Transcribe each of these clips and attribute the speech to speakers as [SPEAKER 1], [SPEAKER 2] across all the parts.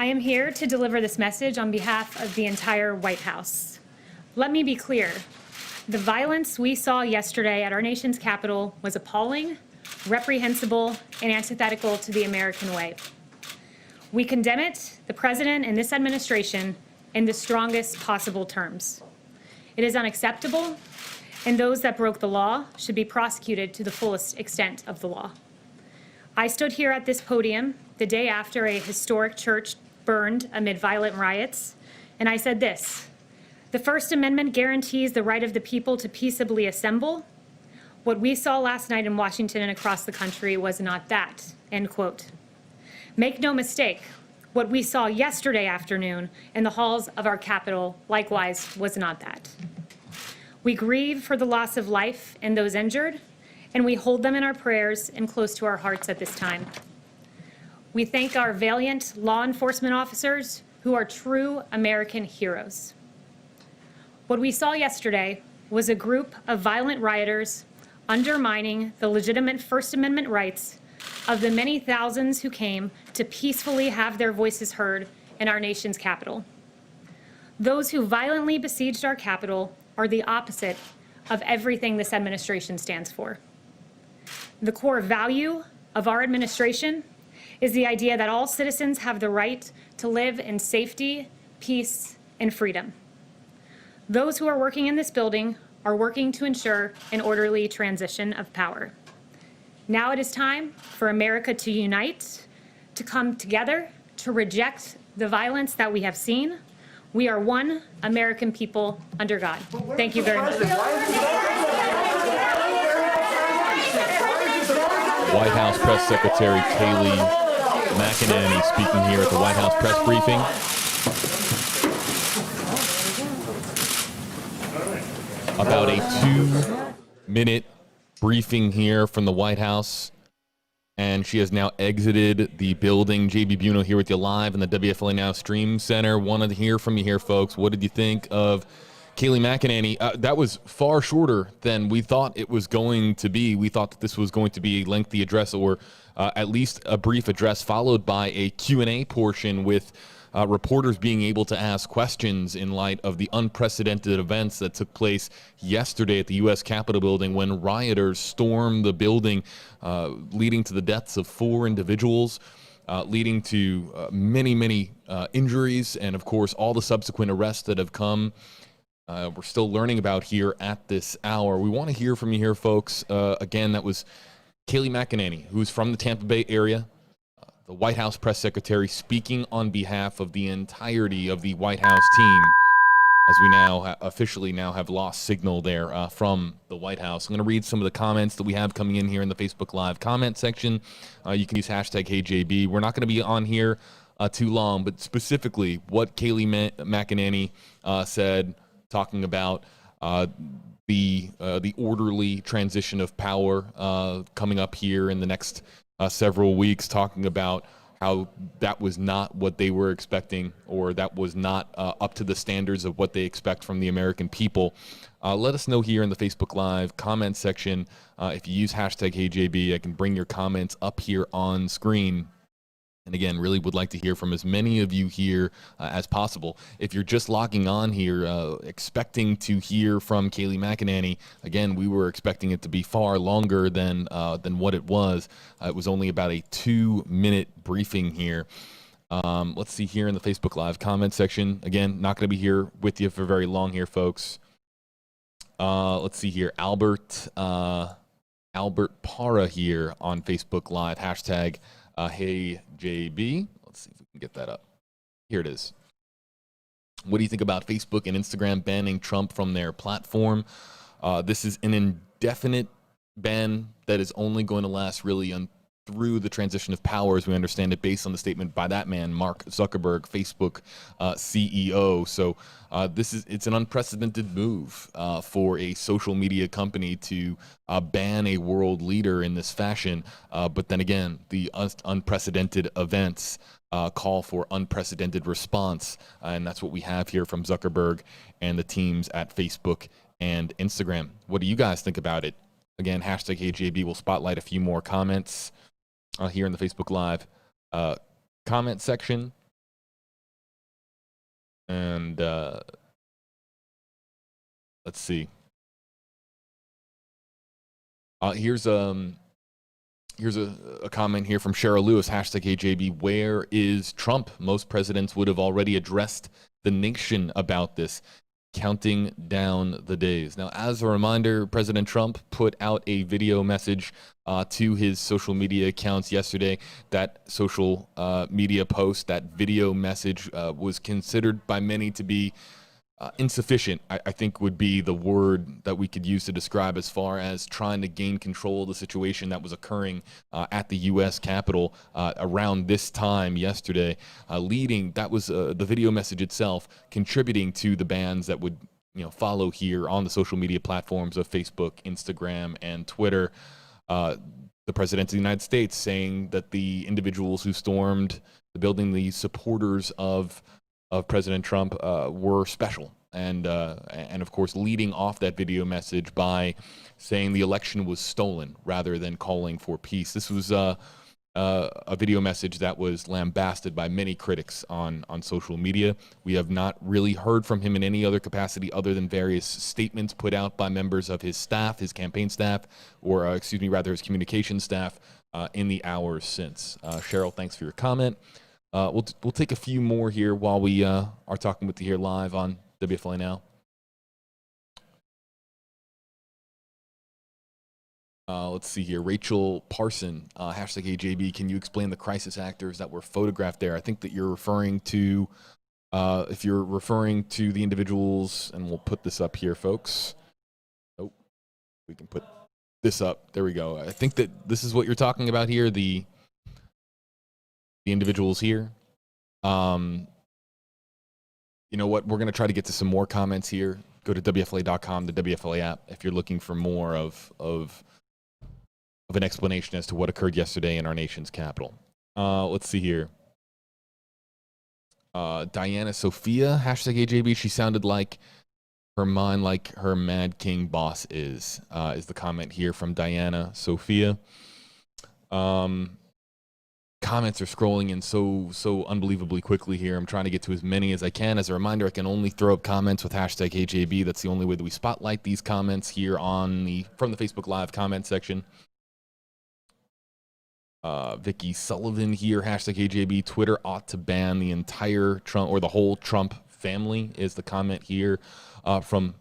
[SPEAKER 1] I am here to deliver this message on behalf of the entire White House. Let me be clear. The violence we saw yesterday at our nation's Capitol was appalling, reprehensible, and antithetical to the American way. We condemn it, the President and this administration, in the strongest possible terms. It is unacceptable, and those that broke the law should be prosecuted to the fullest extent of the law. I stood here at this podium the day after a historic church burned amid violent riots, and I said this: the First Amendment guarantees the right of the people to peaceably assemble. What we saw last night in Washington and across the country was not that, end quote. Make no mistake, what we saw yesterday afternoon in the halls of our Capitol likewise was not that. We grieve for the loss of life and those injured, and we hold them in our prayers and close to our hearts at this time. We thank our valiant law enforcement officers who are true American heroes. What we saw yesterday was a group of violent rioters undermining the legitimate First Amendment rights of the many thousands who came to peacefully have their voices heard in our nation's Capitol. Those who violently besieged our Capitol are the opposite of everything this administration stands for. The core value of our administration is the idea that all citizens have the right to live in safety, peace, and freedom. Those who are working in this building are working to ensure an orderly transition of power. Now it is time for America to unite, to come together, to reject the violence that we have seen. We are one American people under God. Thank you very much.
[SPEAKER 2] White House Press Secretary Kayleigh McEnany speaking here at the White House press briefing. About a 2-minute briefing here from the White House, and she has now exited the building. JB Buno here with you live in the WFLA Now Stream Center. Wanted to hear from you here, folks. What did you think of Kayleigh McEnany? That was far shorter than we thought it was going to be. We thought that this was going to be a lengthy address, or at least a brief address, followed by a Q&A portion with reporters being able to ask questions in light of the unprecedented events that took place yesterday at the U.S. Capitol building when rioters stormed the building, leading to the deaths of 4 individuals, leading to many injuries, and, of course, all the subsequent arrests that have come. We're still learning about here at this hour. We want to hear from you here, folks. Again, that was Kayleigh McEnany, who's from the Tampa Bay area, the White House press secretary, speaking on behalf of the entirety of the White House team, as we now officially have lost signal there from the White House. I'm going to read some of the comments that we have coming in here in the Facebook Live comment section. You can use hashtag HeyJB. We're not going to be on here too long, but specifically what Kayleigh McEnany said, talking about the orderly transition of power coming up here in the next several weeks, talking about how that was not what they were expecting, or that was not up to the standards of what they expect from the American people. Let us know here in the Facebook Live comment section. If you use hashtag HeyJB, I can bring your comments up here on screen. And again, really would like to hear from as many of you here as possible. If you're just logging on here, expecting to hear from Kayleigh McEnany, again, we were expecting it to be far longer than what it was. It was only about a 2-minute briefing here. Let's see here in the Facebook Live comment section. Again, not going to be here with you for very long here, folks. Let's see here. Albert Para here on Facebook Live. Hashtag HeyJB. Let's see if we can get that up. Here it is. What do you think about Facebook and Instagram banning Trump from their platform? This is an indefinite ban that is only going to last really through the transition of power, as we understand it, based on the statement by that man, Mark Zuckerberg, Facebook CEO. So it's an unprecedented move for a social media company to ban a world leader in this fashion. But then again, the unprecedented events call for unprecedented response. And that's what we have here from Zuckerberg and the teams at Facebook and Instagram. What do you guys think about it? Again, hashtag HeyJB will spotlight a few more comments here in the Facebook Live comment section. And let's see. Here's a comment here from Cheryl Lewis, #AJB. Where is Trump? Most presidents would have already addressed the nation about this, counting down the days. Now, as a reminder, President Trump put out a video message to his social media accounts yesterday. That social media post, that video message was considered by many to be insufficient, I think would be the word that we could use to describe, as far as trying to gain control of the situation that was occurring at the U.S. Capitol around this time yesterday. That was the video message itself contributing to the bans that would follow here on the social media platforms of Facebook, Instagram, and Twitter. The President of the United States saying that the individuals who stormed the building, the supporters of President Trump, were special, and of course leading off that video message by saying the election was stolen rather than calling for peace. This was a video message that was lambasted by many critics on social media. We have not really heard from him in any other capacity other than various statements put out by members of his staff, his campaign staff, or his communication staff in the hours since. Cheryl, thanks for your comment. We'll take a few more here while we are talking with you here live on WFLA Now. Let's see here. Rachel Parson, #AJB. Can you explain the crisis actors that were photographed there? I think that you're referring to, if you're referring to the individuals, and we'll put this up here, folks. Oh, we can put this up. There we go. I think that this is what you're talking about here. The individuals here. You know what? We're going to try to get to some more comments here. Go to WFLA.com, the WFLA app, if you're looking for more of an explanation as to what occurred yesterday in our nation's capital. Let's see here. Diana Sophia, #AJB. She sounded like her mind like her Mad King boss is the comment here from Diana Sophia. Comments are scrolling in so unbelievably quickly here. I'm trying to get to as many as I can. As a reminder, I can only throw up comments with #AJB. That's the only way that we spotlight these comments here from the Facebook Live comment section. Vicky Sullivan here, #AJB. Twitter ought to ban the entire Trump, or the whole Trump family, is the comment here from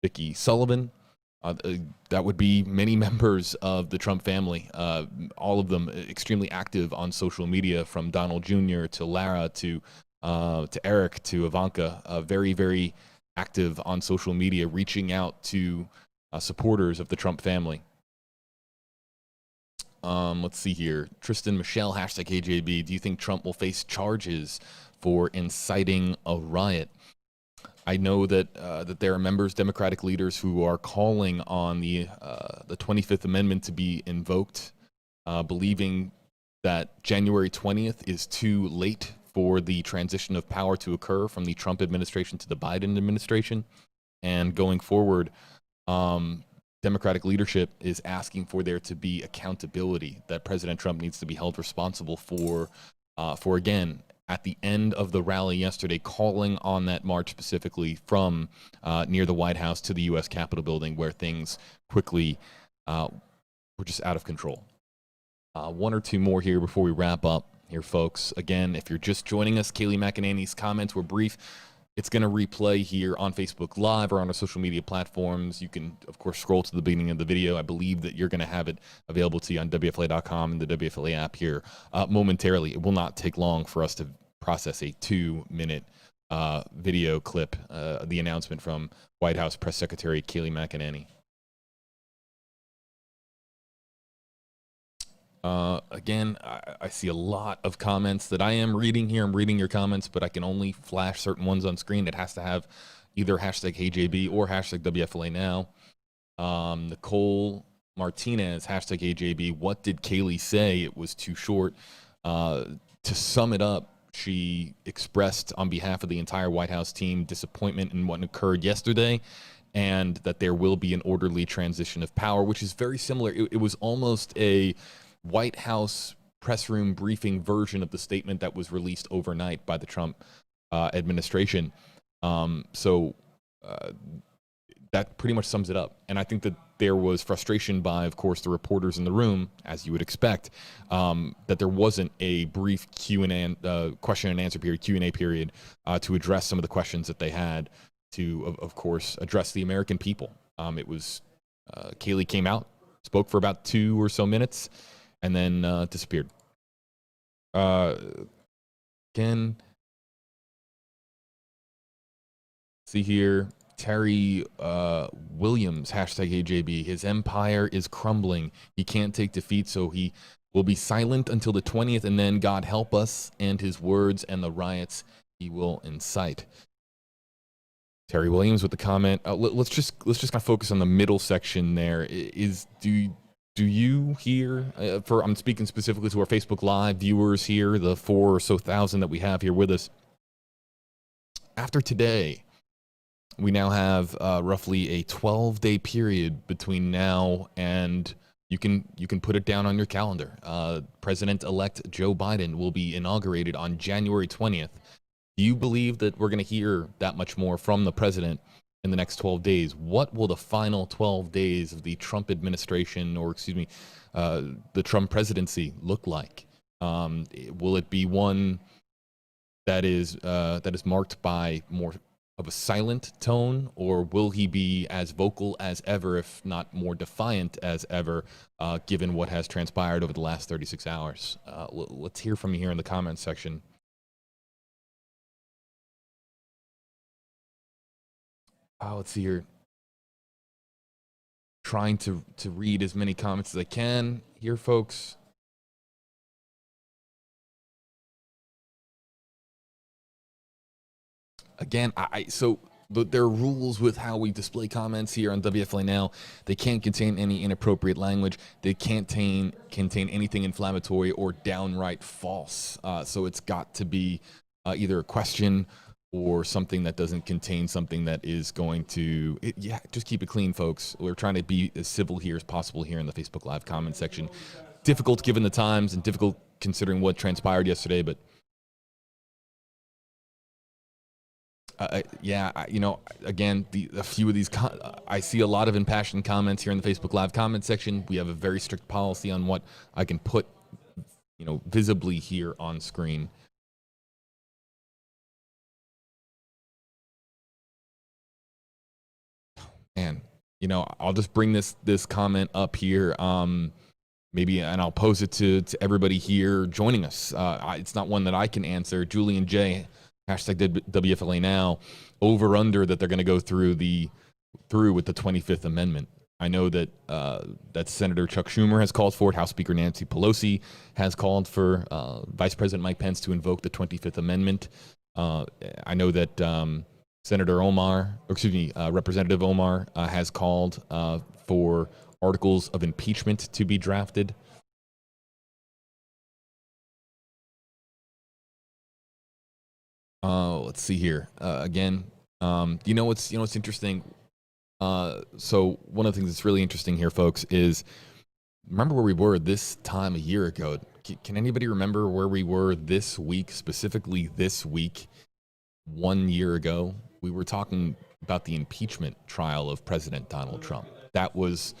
[SPEAKER 2] Vicky Sullivan. That would be many members of the Trump family, all of them extremely active on social media, from Donald Jr. to Lara to Eric to Ivanka, very, very active on social media, reaching out to supporters of the Trump family. Let's see here. Tristan Michelle, #AJB. Do you think Trump will face charges for inciting a riot? I know that there are members, Democratic leaders, who are calling on the 25th Amendment to be invoked, believing that January 20th is too late for the transition of power to occur from the Trump administration to the Biden administration. And going forward, Democratic leadership is asking for there to be accountability, that President Trump needs to be held responsible for again, at the end of the rally yesterday, calling on that march specifically from near the White House to the U.S. Capitol building, where things quickly were just out of control. One or two more here before we wrap up here, folks. Again, if you're just joining us, Kayleigh McEnany's comments were brief. It's going to replay here on Facebook Live or on our social media platforms. You can, of course, scroll to the beginning of the video. I believe that you're going to have it available to you on WFLA.com and the WFLA app here momentarily. It will not take long for us to process a 2-minute video clip, the announcement from White House Press Secretary Kayleigh McEnany. Again, I see a lot of comments that I am reading here. I'm reading your comments, but I can only flash certain ones on screen. It has to have either #AJB or #WFLA Now. Nicole Martinez, #AJB. What did Kayleigh say? It was too short. To sum it up, she expressed on behalf of the entire White House team disappointment in what occurred yesterday, and that there will be an orderly transition of power, which is very similar. It was almost a White House press room briefing version of the statement that was released overnight by the Trump administration. So that pretty much sums it up. And I think that there was frustration by, of course, the reporters in the room, as you would expect, that there wasn't a brief Q&A, question and answer period, Q&A period, to address some of the questions that they had to, of course, address the American people. It was Kayleigh came out, spoke for about 2 or so minutes, and then disappeared. Again, see here, Terry Williams, hashtag AJB. His empire is crumbling. He can't take defeat, so he will be silent until the 20th, and then God help us and his words and the riots he will incite. Terry Williams with the comment. Let's just kind of focus on the middle section there. Do you hear, I'm speaking specifically to our Facebook Live viewers here, the 4,000 or so that we have here with us. After today, we now have roughly a 12-day period between now and you can put it down on your calendar. President-elect Joe Biden will be inaugurated on January 20th. Do you believe that we're going to hear that much more from the president in the next 12 days? What will the final 12 days of the Trump administration, or excuse me, the Trump presidency look like? Will it be one that is marked by more of a silent tone, or will he be as vocal as ever, if not more defiant as ever, given what has transpired over the last 36 hours? Let's hear from you here in the comments section. Let's see here. Trying to read as many comments as I can here, folks. Again, there are rules with how we display comments here on WFLA Now. They can't contain any inappropriate language. They can't contain anything inflammatory or downright false. So it's got to be either a question or something that doesn't contain something that is going to, just keep it clean, folks. We're trying to be as civil here as possible here in the Facebook Live comment section. Difficult given the times and difficult considering what transpired yesterday, but again, a few of these, I see a lot of impassioned comments here in the Facebook Live comment section. We have a very strict policy on what I can put, visibly here on screen. And, I'll just bring this comment up here, maybe, and I'll pose it to everybody here joining us. It's not one that I can answer. Julian J, hashtag WFLA Now, over under that they're going to go through with the 25th Amendment. I know that that Senator Chuck Schumer has called for it. House Speaker Nancy Pelosi has called for Vice President Mike Pence to invoke the 25th Amendment. I know that Representative Omar has called for articles of impeachment to be drafted. Let's see here. Again, what's interesting? So one of the things that's really interesting here, folks, is remember where we were this time a year ago. Can anybody remember where we were this week, specifically this week, 1 year ago? We were talking about the impeachment trial of President Donald Trump. That was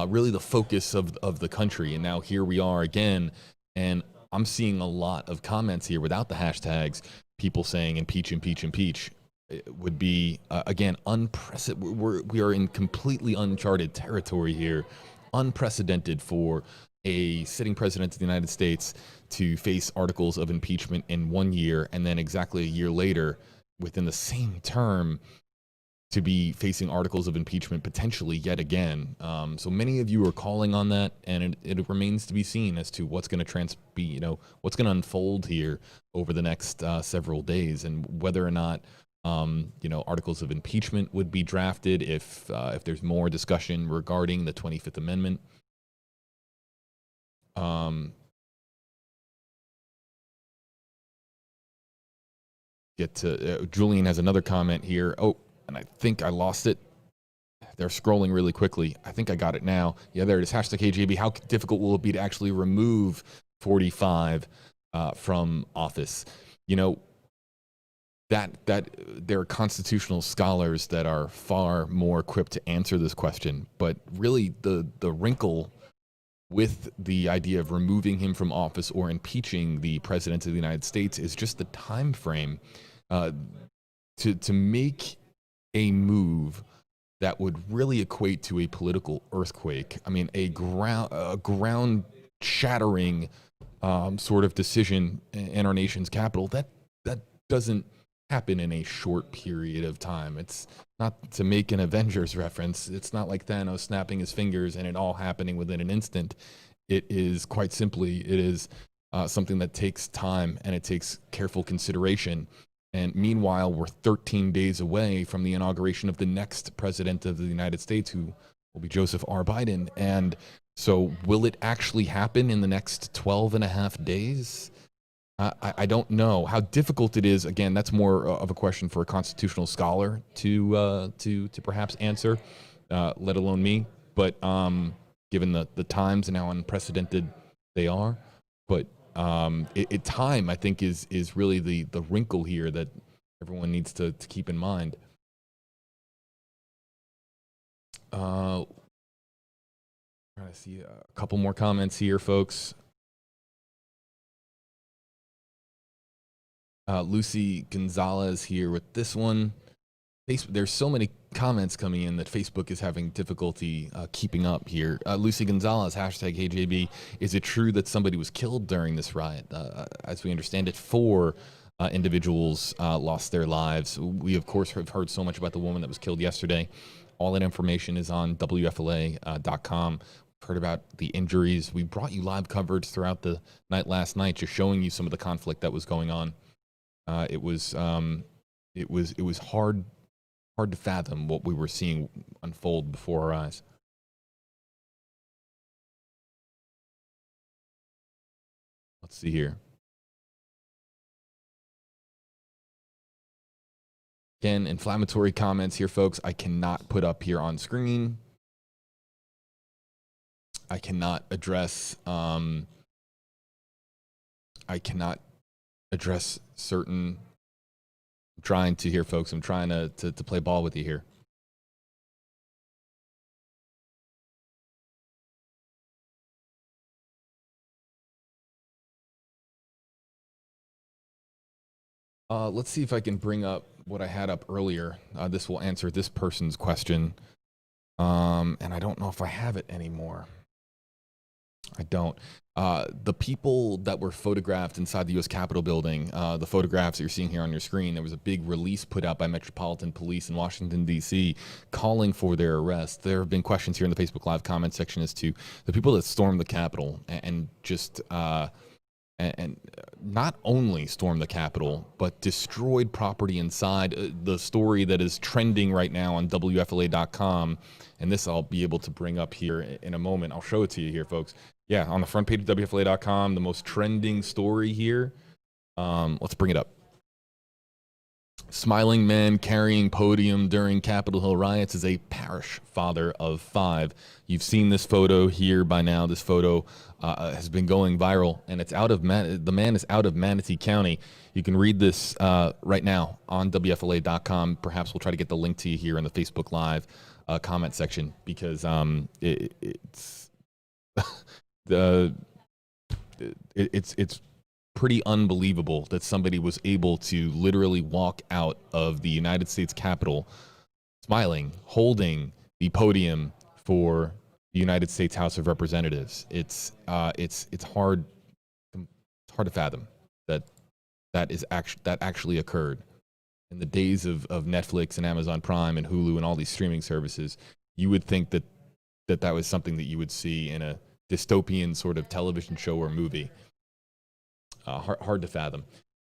[SPEAKER 2] really the focus of the country. And now here we are again. And I'm seeing a lot of comments here without the hashtags, people saying impeach, impeach, impeach. It would be, again, unprecedented. We are in completely uncharted territory here. Unprecedented for a sitting president of the United States to face articles of impeachment in 1 year, and then exactly a year later, within the same term, to be facing articles of impeachment potentially yet again. So many of you are calling on that, and it remains to be seen as to what's going to what's going to unfold here over the next several days, and whether or not articles of impeachment would be drafted if there's more discussion regarding the 25th Amendment. Julian has another comment here. Oh, and I think I lost it. They're scrolling really quickly. I think I got it now. Yeah, there it is. Hashtag KJB. How difficult will it be to actually remove 45 from office? that there are constitutional scholars that are far more equipped to answer this question. But really, the wrinkle with the idea of removing him from office or impeaching the president of the United States is just the time frame to make a move that would really equate to a political earthquake. I mean, a ground shattering sort of decision in our nation's capital. That doesn't happen in a short period of time. It's not to make an Avengers reference. It's not like Thanos snapping his fingers and it all happening within an instant. It is quite simply, it is something that takes time and it takes careful consideration. And meanwhile, we're 13 days away from the inauguration of the next president of the United States, who will be Joseph R. Biden. And so will it actually happen in the next 12 and a half days? I don't know how difficult it is. Again, that's more of a question for a constitutional scholar to perhaps answer, let alone me. But given the times and how unprecedented they are, but time, I think, is really the wrinkle here that everyone needs to keep in mind. Trying to see a couple more comments here, folks. Lucy Gonzalez here with this one. There's so many comments coming in that Facebook is having difficulty keeping up here. Lucy Gonzalez, hashtag HeyJB, is it true that somebody was killed during this riot? As we understand it, 4 individuals lost their lives. We, of course, have heard so much about the woman that was killed yesterday. All that information is on WFLA.com. Heard about the injuries. We brought you live coverage throughout the night last night, just showing you some of the conflict that was going on. It was hard to fathom what we were seeing unfold before our eyes. Let's see here. Again, inflammatory comments here, folks. I cannot put up here on screen. I cannot address. I cannot address certain. I'm trying to here, folks. I'm trying to play ball with you here. Let's see if I can bring up what I had up earlier. This will answer this person's question. And I don't know if I have it anymore. I don't. The people that were photographed inside the U.S. Capitol building, the photographs that you're seeing here on your screen, there was a big release put out by Metropolitan Police in Washington, D.C., calling for their arrest. There have been questions here in the Facebook Live comment section as to the people that stormed the Capitol and just and not only stormed the Capitol, but destroyed property inside. The story that is trending right now on WFLA.com, and this I'll be able to bring up here in a moment. I'll show it to you here, folks. Yeah, on the front page of WFLA.com, the most trending story here. Let's bring it up. Smiling man carrying podium during Capitol Hill riots is a parish father of 5. You've seen this photo here by now. This photo has been going viral, and it's out of the man is out of Manatee County. You can read this right now on WFLA.com. Perhaps we'll try to get the link to you here in the Facebook Live comment section, because it's it's pretty unbelievable that somebody was able to literally walk out of the United States Capitol smiling, holding the podium for the United States House of Representatives. It's hard to fathom that actually occurred. In the days of Netflix and Amazon Prime and Hulu and all these streaming services, you would think that was something that you would see in a dystopian sort of television show or movie. Hard to fathom.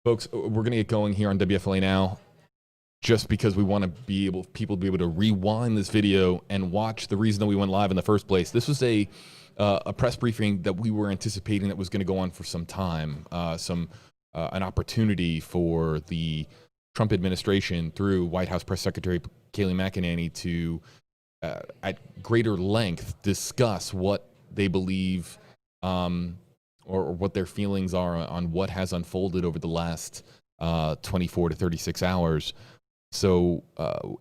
[SPEAKER 2] Folks, we're going to get going here on WFLA now, just because we want people to be able to rewind this video and watch the reason that we went live in the first place. This was a press briefing that we were anticipating that was going to go on for some time, an opportunity for the Trump administration through White House Press Secretary Kayleigh McEnany to, at greater length, discuss what they believe or what their feelings are on what has unfolded over the last 24 to 36 hours. So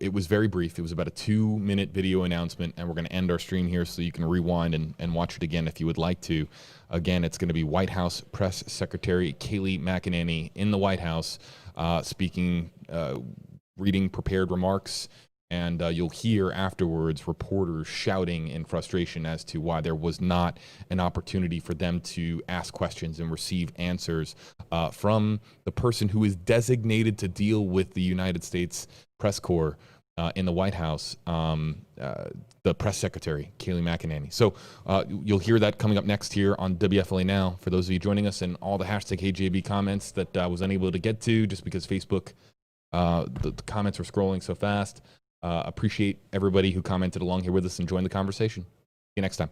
[SPEAKER 2] it was very brief. It was about a 2-minute video announcement, and we're going to end our stream here so you can rewind and watch it again if you would like to. Again, it's going to be White House Press Secretary Kayleigh McEnany in the White House speaking, reading prepared remarks, and you'll hear afterwards reporters shouting in frustration as to why there was not an opportunity for them to ask questions and receive answers from the person who is designated to deal with the United States Press Corps in the White House, the press secretary, Kayleigh McEnany. So you'll hear that coming up next here on WFLA Now. For those of you joining us, and all the hashtag HJB comments that I was unable to get to just because Facebook, the comments were scrolling so fast. Appreciate everybody who commented along here with us and joined the conversation. See you next time.